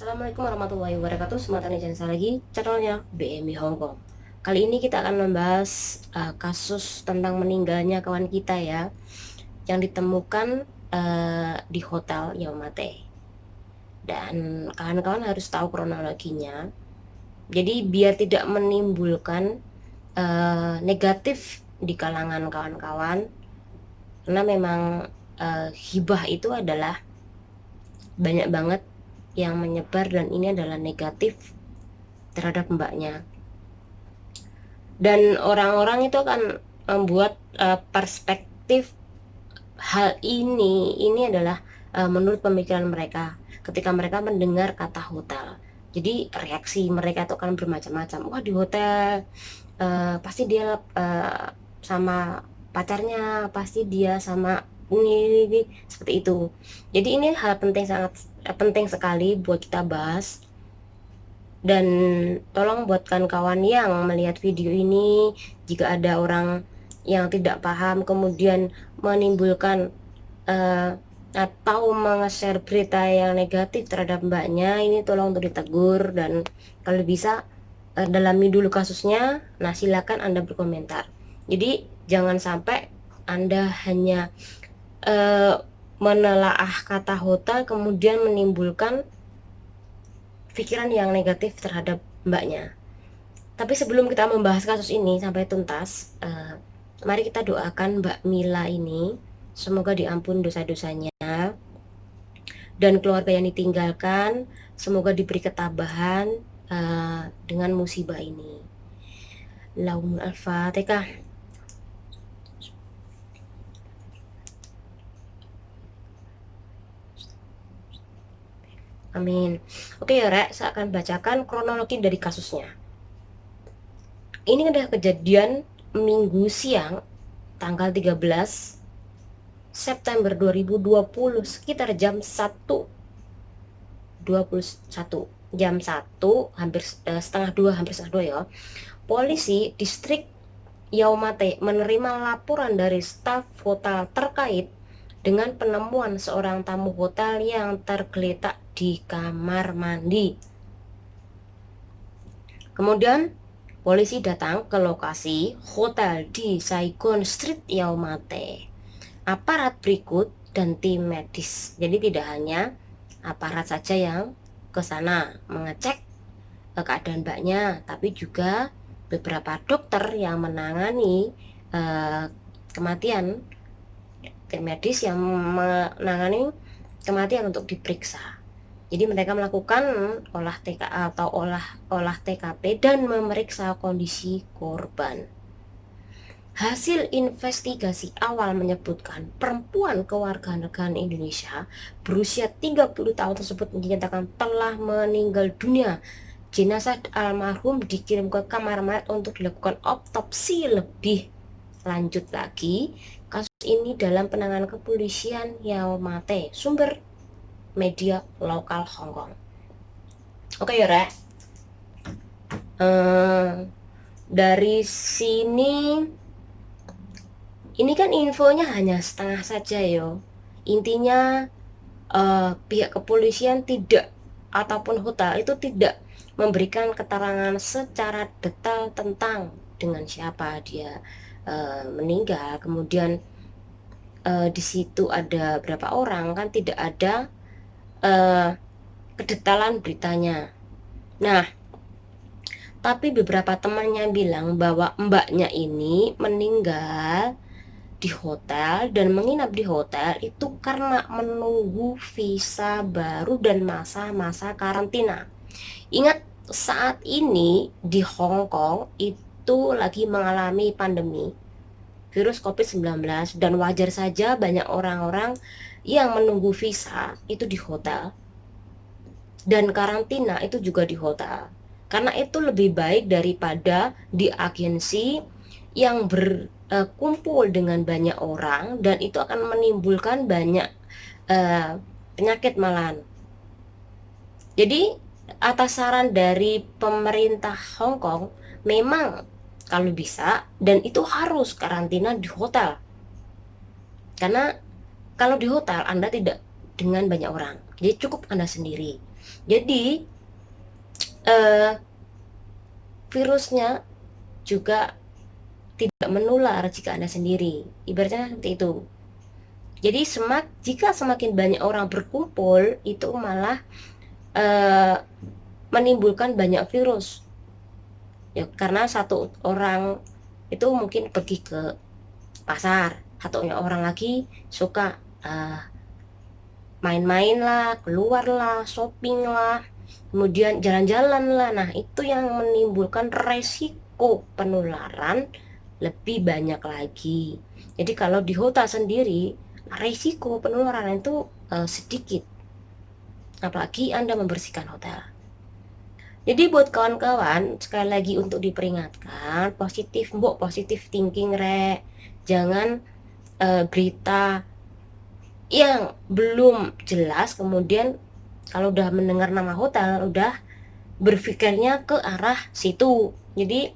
Assalamualaikum warahmatullahi wabarakatuh. Selamat datang di channel saya lagi, channelnya BMI Hong Kong. Kali ini kita akan membahas kasus tentang meninggalnya kawan kita ya, yang ditemukan di Hotel Yaumate. Dan kawan-kawan harus tahu kronologinya. Jadi biar tidak menimbulkan negatif di kalangan kawan-kawan, karena memang hibah itu adalah banyak banget yang menyebar dan ini adalah negatif terhadap mbaknya, dan orang-orang itu akan membuat perspektif hal ini adalah menurut pemikiran mereka ketika mereka mendengar kata hotel. Jadi reaksi mereka itu akan bermacam-macam. Wah, di hotel pasti dia sama pacarnya, pasti dia sama ini seperti itu. Jadi ini hal penting, sangat penting sekali buat kita bahas. Dan tolong buatkan kawan yang melihat video ini, jika ada orang yang tidak paham kemudian menimbulkan atau meng-share berita yang negatif terhadap mbaknya, ini tolong untuk ditegur. Dan kalau bisa dalami dulu kasusnya. Nah, silakan Anda berkomentar. Jadi jangan sampai Anda hanya menelaah kata hotel kemudian menimbulkan pikiran yang negatif terhadap mbaknya. Tapi sebelum kita membahas kasus ini sampai tuntas, mari kita doakan Mbak Mila ini semoga diampun dosa-dosanya dan keluarga yang ditinggalkan semoga diberi ketabahan dengan musibah ini. Laun Al-Fatihah. Amin. Oke ya Rek, saya akan bacakan kronologi dari kasusnya. Ini adalah kejadian Minggu siang tanggal 13 September 2020 sekitar jam 1:21, jam 1 hampir setengah 2, hampir setengah 2 ya. Polisi distrik Yaumate menerima laporan dari staf hotel terkait dengan penemuan seorang tamu hotel yang tergeletak di kamar mandi. Kemudian polisi datang ke lokasi hotel di Saigon Street Yaumate. Aparat berikut dan tim medis. Jadi tidak hanya aparat saja yang ke sana mengecek keadaan mbaknya, tapi juga beberapa dokter yang menangani kematian, tim medis yang menangani kematian untuk diperiksa. Jadi mereka melakukan olah TKP dan memeriksa kondisi korban. Hasil investigasi awal menyebutkan perempuan kewarganegaraan Indonesia berusia 30 tahun tersebut dinyatakan telah meninggal dunia. Jenazah almarhum dikirim ke kamar mayat untuk dilakukan otopsi lebih lanjut lagi. Kasus ini dalam penanganan kepolisian Yaumate. Sumber media lokal Hong Kong. Oke ya Rek, dari sini ini kan infonya hanya setengah saja yo. Intinya pihak kepolisian tidak, ataupun hotel itu tidak memberikan keterangan secara detail tentang dengan siapa dia meninggal, kemudian di situ ada berapa orang, kan tidak ada kedetailan beritanya. Nah, tapi beberapa temannya bilang bahwa mbaknya ini meninggal di hotel dan menginap di hotel itu karena menunggu visa baru dan masa-masa karantina. Ingat, saat ini di Hong Kong itu lagi mengalami pandemi virus COVID-19 dan wajar saja banyak orang-orang yang menunggu visa itu di hotel dan karantina itu juga di hotel, karena itu lebih baik daripada di agensi yang berkumpul dengan banyak orang dan itu akan menimbulkan banyak penyakit malahan. Jadi atas saran dari pemerintah Hong Kong, memang kalau bisa dan itu harus karantina di hotel, karena kalau di hotel Anda tidak dengan banyak orang. Jadi cukup Anda sendiri. Jadi eh, virusnya juga tidak menular jika Anda sendiri. Ibaratnya seperti itu. Jadi jika semakin banyak orang berkumpul, itu malah menimbulkan banyak virus. Ya, karena satu orang itu mungkin pergi ke pasar, satunya orang lagi suka main-main lah, keluar lah, shopping lah, kemudian jalan-jalan lah. Nah, itu yang menimbulkan resiko penularan lebih banyak lagi. Jadi kalau di hotel sendiri, resiko penularan itu sedikit, apalagi Anda membersihkan hotel. Jadi buat kawan-kawan, sekali lagi untuk diperingatkan, positif thinking jangan berita yang belum jelas kemudian kalau udah mendengar nama hotel udah berpikirnya ke arah situ. Jadi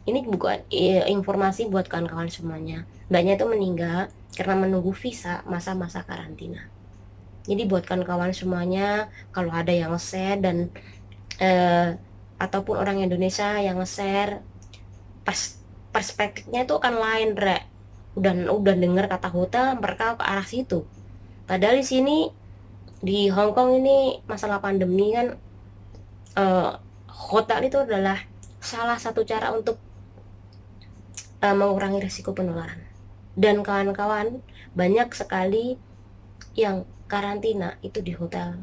ini bukan informasi buat kawan-kawan semuanya. Mbaknya itu meninggal karena menunggu visa masa-masa karantina. Jadi buat kawan-kawan semuanya, kalau ada yang share dan ataupun orang Indonesia yang share, perspektifnya itu akan lain, udah dengar kata hotel mereka ke arah situ. Padahal di sini di Hong Kong ini masalah pandemi kan, hotel itu adalah salah satu cara untuk mengurangi risiko penularan. Dan kawan-kawan banyak sekali yang karantina itu di hotel.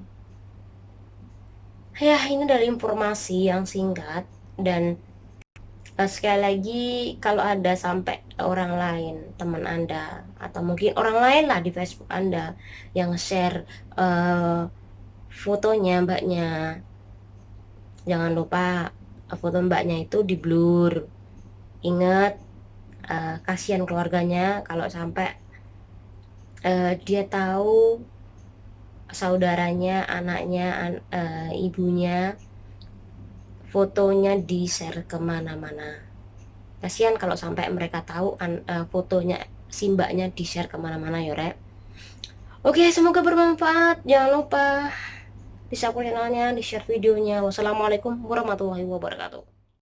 Ya, ini dari informasi yang singkat dan sekali lagi kalau ada sampai orang lain, teman Anda atau mungkin orang lain lah di Facebook Anda yang share fotonya mbaknya, jangan lupa foto mbaknya itu di blur. Ingat, kasihan keluarganya kalau sampai dia tahu saudaranya, anaknya, ibunya fotonya di share kemana-mana. Kasihan kalau sampai mereka tahu fotonya si mbaknya di share kemana-mana ya Rek. Oke, semoga bermanfaat. Jangan lupa di subscribe channelnya, di share videonya. Wassalamualaikum warahmatullahi wabarakatuh.